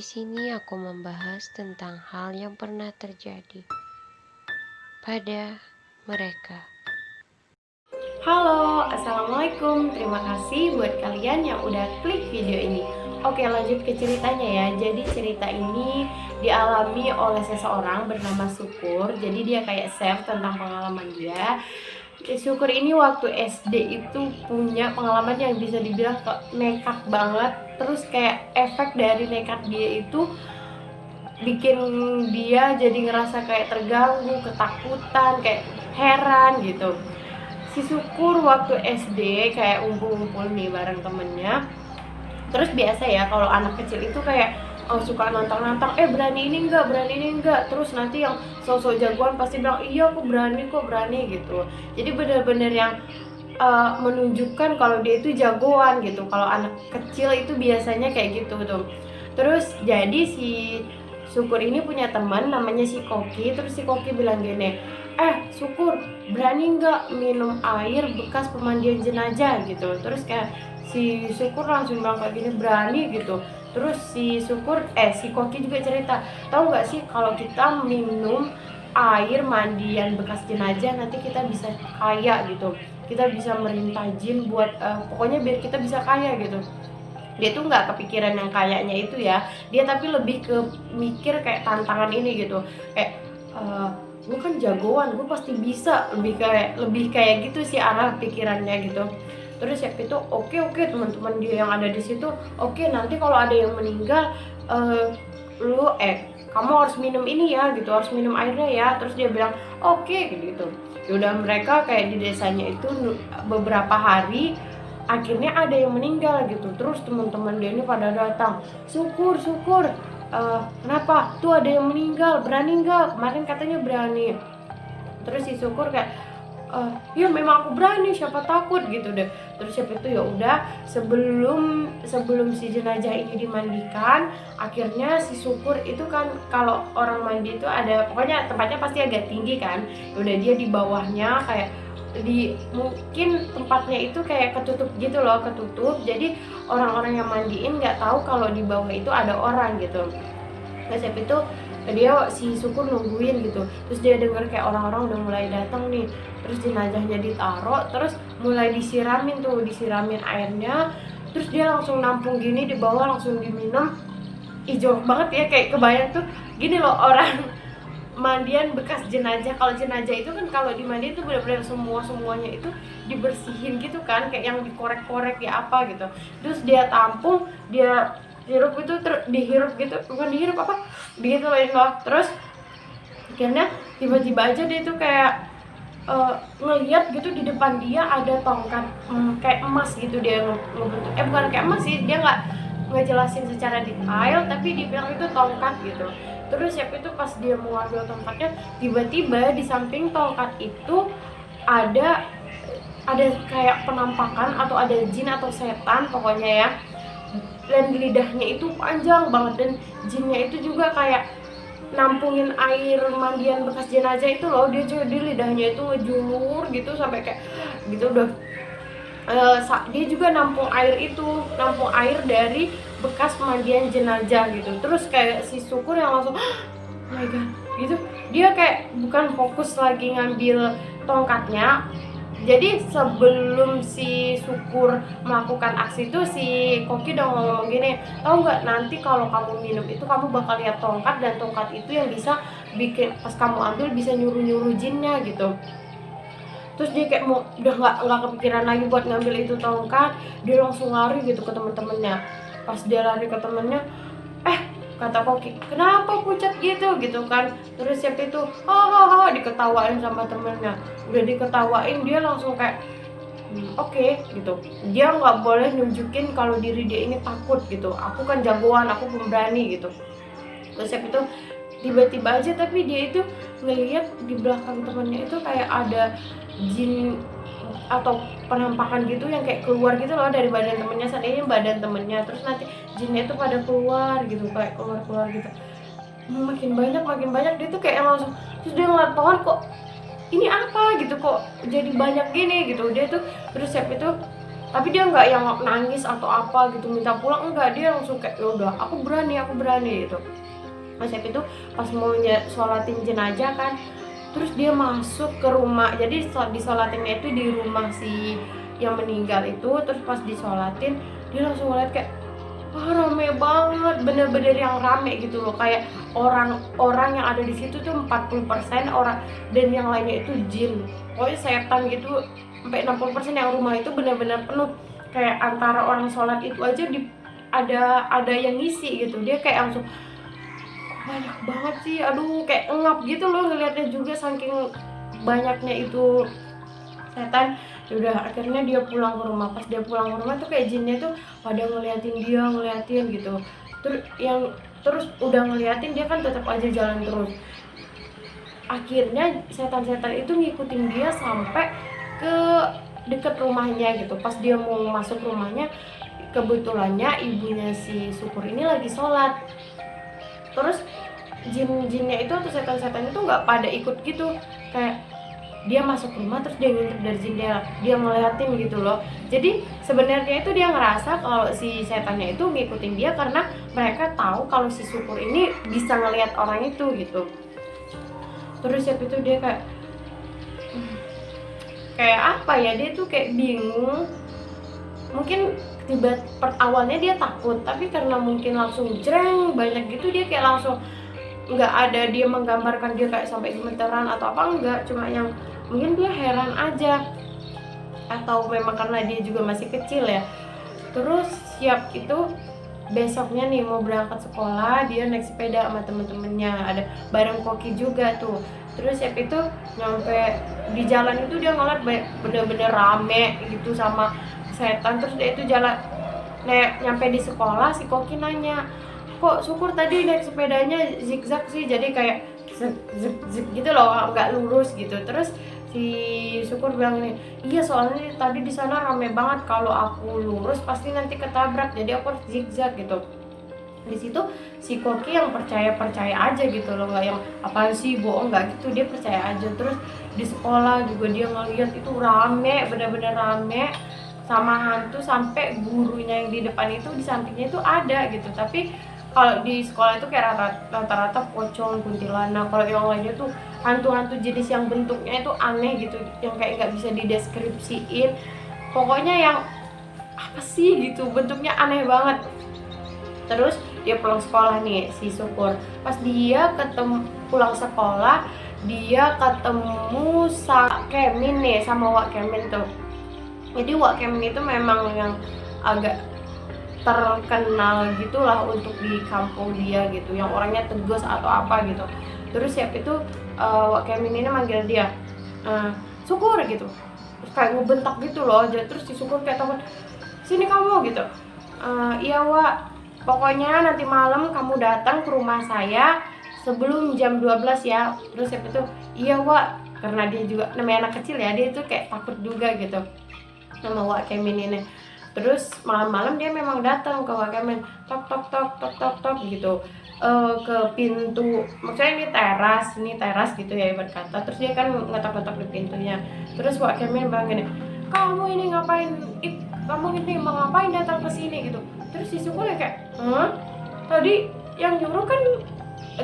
Di sini aku membahas tentang hal yang pernah terjadi pada mereka. Halo, Assalamualaikum. Terima kasih buat kalian yang udah klik video ini. Oke, lanjut ke ceritanya ya. Jadi cerita ini dialami oleh seseorang bernama Syukur. Jadi dia kayak share tentang pengalaman dia. Syukur ini waktu SD itu punya pengalaman yang bisa dibilang nekat banget. Terus kayak efek dari nekat dia itu bikin dia jadi ngerasa kayak terganggu, ketakutan, kayak heran gitu. Si Syukur waktu SD kayak ngumpul-ngumpul nih bareng temennya. Terus biasa ya kalau anak kecil itu kayak suka nantang-nantang, berani ini enggak, terus nanti yang sosok jagoan pasti bilang iya aku berani kok, berani gitu. Jadi benar-benar yang menunjukkan kalau dia itu jagoan gitu. Kalau anak kecil itu biasanya kayak gitu tuh. Terus jadi si Syukur ini punya teman namanya si Koki. Terus si Koki bilang gini, Syukur, berani nggak minum air bekas pemandian jenazah gitu. Terus kayak si Syukur langsung bilang kayak gini, berani gitu. Terus si Koki juga cerita, tahu nggak sih kalau kita minum air mandian bekas jenazah nanti kita bisa kaya gitu, kita bisa merintah jin buat pokoknya biar kita bisa kaya gitu. Dia tuh nggak kepikiran yang kayaknya itu ya, dia tapi lebih ke mikir kayak tantangan ini gitu, kayak gue kan jagoan, gue pasti bisa, lebih kayak gitu sih arah pikirannya gitu. Terus ya itu oke teman-teman dia yang ada di situ, oke nanti kalau ada yang meninggal lu kamu harus minum ini ya gitu, harus minum airnya ya. Terus dia bilang oke gitu. Yaudah mereka kayak di desanya itu beberapa hari akhirnya ada yang meninggal gitu. Terus teman-teman dia ini pada datang, syukur kenapa tuh ada yang meninggal, berani nggak, kemarin katanya berani. Terus si Syukur kayak ya memang aku berani, siapa takut gitu deh. Terus siapa itu ya udah sebelum si jenazah ini dimandikan, akhirnya si Syukur itu kan kalau orang mandi itu ada pokoknya tempatnya pasti agak tinggi kan. Udah dia di bawahnya kayak mungkin tempatnya itu kayak ketutup gitu loh, jadi orang-orang yang mandiin nggak tahu kalau di bawah itu ada orang gitu. Terus itu si Syukur nungguin gitu. Terus dia denger kayak orang-orang udah mulai datang nih. Terus jenazahnya ditaruh, terus mulai disiramin airnya. Terus dia langsung nampung gini di bawah, langsung diminum. Jorok banget ya, kayak kebayang tuh gini loh, orang mandian bekas jenazah. Kalau jenazah itu kan kalau dimandiin tuh benar-benar semuanya itu dibersihin gitu kan, kayak yang dikorek-korek ya apa gitu. Terus dia tampung, dia hirup itu dihirup gitu, bukan dihirup apa begitu loh. Terus akhirnya tiba-tiba aja dia tuh kayak ngeliat gitu di depan dia ada tongkat kayak emas gitu. Dia ngebentuk bukan kayak emas sih, dia nggak ngejelasin secara detail tapi dibilang itu tongkat gitu. Terus siapa itu pas dia mau ambil tongkatnya, tiba-tiba di samping tongkat itu ada kayak penampakan atau ada jin atau setan pokoknya ya. Dan lidahnya itu panjang banget, dan jinnya itu juga kayak nampungin air mandian bekas jenazah itu loh. Dia lidahnya itu ngejulur gitu sampai kayak gitu udah. Dia juga nampung air dari bekas pemandian jenazah gitu. Terus kayak si Syukur yang langsung oh my god gitu, dia kayak bukan fokus lagi ngambil tongkatnya. Jadi sebelum si Syukur melakukan aksi itu, si Koki udah ngomong gini, tahu nggak nanti kalau kamu minum itu kamu bakal lihat tongkat, dan tongkat itu yang bisa bikin pas kamu ambil bisa nyuruh jinnya gitu. Terus dia kayak udah nggak kepikiran lagi buat ngambil itu tongkat, dia langsung lari gitu ke temen-temennya. Pas dia lari ke temennya, kata Koki, kenapa pucat gitu kan. Terus siapa itu hahaha diketawain sama temennya. Udah diketawain, dia langsung kayak oke gitu. Dia nggak boleh nunjukin kalau diri dia ini takut gitu, aku kan jagoan, aku pemberani gitu. Terus siapa itu tiba-tiba aja tapi dia itu ngelihat di belakang temennya itu kayak ada jin atau penampakan gitu yang kayak keluar gitu loh dari badan temennya. Seandainya badan temennya, terus nanti jinnya itu pada keluar gitu, kayak keluar gitu. Makin banyak dia tuh kayak langsung. Terus dia ngeliat pohon, kok ini apa gitu, kok jadi banyak gini gitu. Dia tuh terus siapa itu Tapi dia nggak yang nangis atau apa gitu minta pulang, enggak, dia langsung kayak ya udah aku berani gitu. Mas Happy itu pas mau sholatin jenazah kan, terus dia masuk ke rumah, jadi disolatinnya itu di rumah si yang meninggal itu. Terus pas disolatin dia langsung ngeliat kayak wah rame banget, bener-bener yang rame gitu loh, kayak orang-orang yang ada di situ tuh 40% orang dan yang lainnya itu jin, pokoknya setan gitu. Sampai 60% yang rumah itu bener-bener penuh, kayak antara orang sholat itu aja ada yang ngisi gitu. Dia kayak langsung banyak banget sih, aduh kayak ngap gitu loh ngeliatnya juga saking banyaknya itu setan. Udah akhirnya dia pulang ke rumah. Pas dia pulang ke rumah tuh kayak jinnya tuh pada ngeliatin gitu. Terus udah ngeliatin dia kan tetap aja jalan terus. Akhirnya setan-setan itu ngikutin dia sampai ke deket rumahnya gitu. Pas dia mau masuk rumahnya, kebetulannya ibunya si Syukur ini lagi sholat. Terus jin-jinnya itu atau setan-setan itu nggak pada ikut gitu, kayak dia masuk rumah terus dia ngintip dari jendela, dia ngeliatin gitu loh. Jadi sebenarnya itu dia ngerasa kalau si setannya itu ngikutin dia karena mereka tahu kalau si Syukur ini bisa ngelihat orang itu gitu. Terus habis itu dia kayak apa ya, dia tuh kayak bingung. Mungkin awalnya dia takut, tapi karena mungkin langsung jreng banyak gitu, dia kayak langsung nggak ada dia menggambarkan dia kayak sampai gemeteran atau apa, enggak, cuma yang mungkin dia heran aja, atau memang karena dia juga masih kecil ya. Terus siap itu besoknya nih mau berangkat sekolah, dia naik sepeda sama temen-temennya, ada bareng Koki juga tuh. Terus siap itu nyampe di jalan itu dia ngeliat bener-bener rame gitu sama setan. Terus dia itu jalan nyampe di sekolah, si Koki nanya, kok Syukur tadi naik sepedanya zigzag sih, jadi kayak zig gitu loh, nggak lurus gitu. Terus si Syukur bilang ini, iya soalnya tadi di sana rame banget, kalau aku lurus pasti nanti ketabrak, jadi aku harus zigzag gitu. Di situ si Koki yang percaya aja gitu loh, nggak yang apaan sih bohong, nggak gitu, dia percaya aja. Terus di sekolah juga dia ngeliat itu rame, bener-bener rame sama hantu, sampai gurunya yang di depan itu di sampingnya itu ada gitu. Tapi kalau di sekolah itu kayak rata-rata pocong, kuntilanak. Kalau yang lainnya tuh hantu-hantu jenis yang bentuknya itu aneh gitu, yang kayak nggak bisa dideskripsiin. Pokoknya yang apa sih gitu, bentuknya aneh banget. Terus dia pulang sekolah nih si Syukur. Pas dia pulang sekolah, dia ketemu Kemin nih sama Wak Kemin tuh. Jadi Wak Kemin itu memang yang agak terkenal gitulah untuk di kampung dia gitu, yang orangnya tegas atau apa gitu. Terus siap itu Wak Kemin ini manggil dia Syukur gitu, terus kayak ngebentak gitu loh. Terus si Syukur kayak takut, sini kamu gitu. Iya Wak, pokoknya nanti malam kamu datang ke rumah saya sebelum jam 12 ya. Terus siap itu iya Wak, karena dia juga namanya anak kecil ya, dia itu kayak takut juga gitu sama Wak Kemin ini. Terus malam-malam dia memang datang ke Wak Kemin, tok gitu, ke pintu. Maksudnya ini teras gitu ya ibarat kata. Terus dia kan ngetok-ngetok di pintunya. Terus Wak Kemin bilang gini, kamu ini mau ngapain datang ke sini gitu. Terus si Syukur ya kayak, tadi yang nyuruh kan,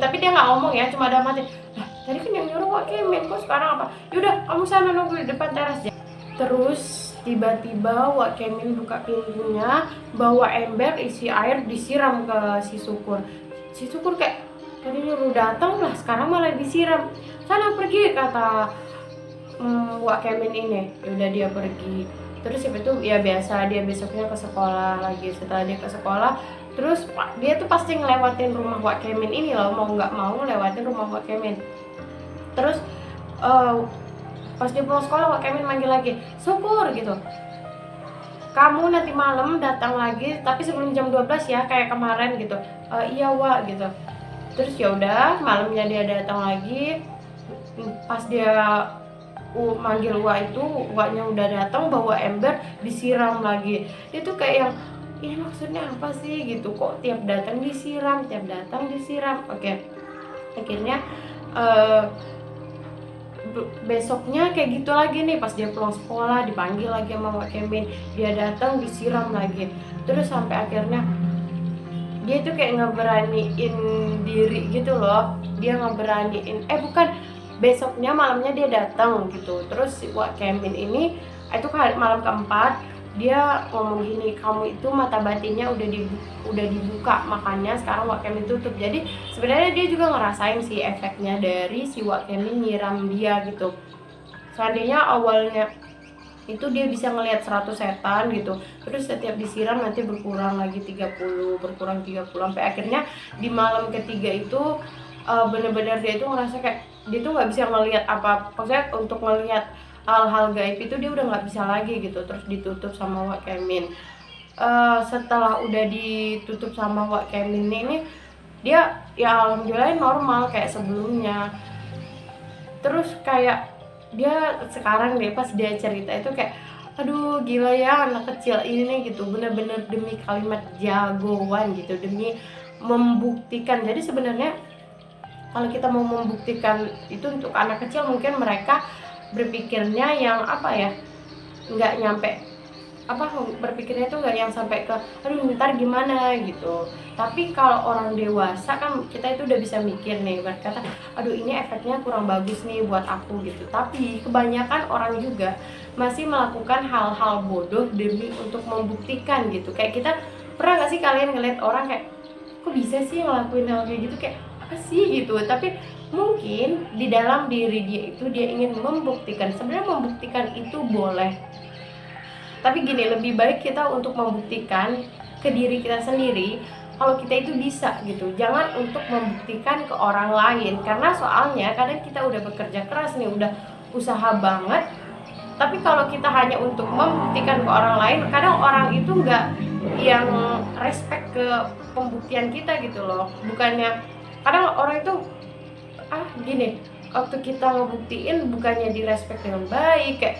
tapi dia nggak ngomong ya, cuma ada mati. Lah tadi kan yang nyuruh Wak Kemin, kok sekarang apa? Yaudah kamu sana nunggu di depan teras ya. Terus tiba-tiba Wak Kemin buka pintunya, bawa ember isi air disiram ke si Syukur. Si Syukur kayak, tadi nyuruh datang lah, sekarang malah disiram. Sana pergi, kata Wak Kemin ini. Yaudah dia pergi. Terus itu ya biasa, dia besoknya ke sekolah lagi. Setelah dia ke sekolah, terus dia tuh pasti ngelewatin rumah Wak Kemin ini loh, mau nggak mau ngelewatin rumah Wak Kemin. Terus pas dia pulang sekolah, Wak Kemin manggil lagi, Syukur gitu, kamu nanti malam datang lagi tapi sebelum jam 12 ya kayak kemarin gitu. Iya Wak gitu. Terus ya udah malamnya dia datang lagi. Pas dia manggil Wak itu, Waknya udah datang bawa ember disiram lagi. Dia tuh kayak yang, ini maksudnya apa sih gitu, kok tiap datang disiram. Oke, akhirnya besoknya kayak gitu lagi nih, pas dia pulang sekolah dipanggil lagi sama Wak Kemin, dia datang disiram lagi, terus sampai akhirnya dia tuh kayak ngeberaniin diri gitu loh, dia ngeberaniin bukan, besoknya malamnya dia datang gitu, terus si Wak Kemin ini itu malam keempat dia ngomong gini, kamu itu mata batinnya udah dibuka, makanya sekarang Wak Kemin tutup. Jadi sebenarnya dia juga ngerasain sih efeknya dari si Wak Kemin nyiram dia gitu. Seandainya awalnya itu dia bisa ngelihat 100 setan gitu, terus setiap disiram nanti berkurang lagi 30, berkurang 30, sampai akhirnya di malam ketiga itu bener-bener dia itu ngerasa kayak dia tuh nggak bisa ngelihat apa, maksudnya untuk ngelihat hal-hal gaib itu dia udah nggak bisa lagi gitu, terus ditutup sama Wak Kemin. Setelah udah ditutup sama Wak Kemin ini dia ya alhamdulillah normal kayak sebelumnya. Terus kayak dia sekarang deh pas dia cerita itu kayak aduh gila ya anak kecil ini gitu, bener-bener demi kalimat jagoan gitu, demi membuktikan. Jadi sebenarnya kalau kita mau membuktikan itu untuk anak kecil, mungkin mereka berpikirnya yang apa ya, nggak nyampe apa, berpikirnya itu nggak yang sampai ke aduh ntar gimana gitu. Tapi kalau orang dewasa kan kita itu udah bisa mikir nih, berkata aduh ini efeknya kurang bagus nih buat aku gitu. Tapi kebanyakan orang juga masih melakukan hal-hal bodoh demi untuk membuktikan gitu. Kayak kita pernah nggak sih kalian ngeliat orang kayak kok bisa sih ngelakuin hal kayak gitu, kayak apa sih gitu, tapi mungkin di dalam diri dia itu dia ingin membuktikan. Sebenarnya membuktikan itu boleh, tapi gini, lebih baik kita untuk membuktikan ke diri kita sendiri kalau kita itu bisa gitu. Jangan untuk membuktikan ke orang lain, karena soalnya kadang kita udah bekerja keras nih, udah usaha banget, tapi kalau kita hanya untuk membuktikan ke orang lain, kadang orang itu nggak yang respect ke pembuktian kita gitu loh. Bukannya kadang orang itu gini, waktu kita ngebuktiin bukannya direspect dengan baik, kayak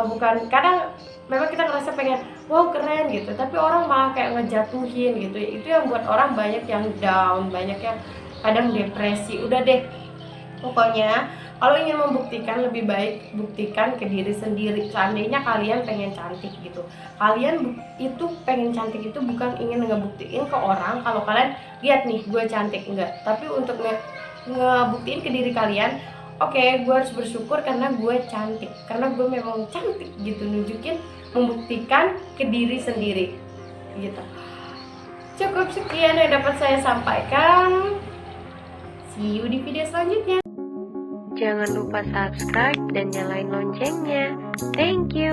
bukan, kadang memang kita ngerasa pengen wow keren gitu, tapi orang malah kayak ngejatuhin gitu. Itu yang buat orang banyak yang down, banyak yang kadang depresi. Udah deh, pokoknya kalau ingin membuktikan lebih baik buktikan ke diri sendiri. Seandainya kalian pengen cantik gitu, kalian itu pengen cantik itu bukan ingin ngebuktiin ke orang kalau kalian lihat nih gue cantik, enggak, tapi untuk ngebuktiin ke diri kalian, oke, gue harus bersyukur karena gue cantik, karena gue memang cantik gitu, nunjukin, membuktikan ke diri sendiri gitu. Cukup sekian yang dapat saya sampaikan. See you di video selanjutnya. Jangan lupa subscribe dan nyalain loncengnya. Thank you.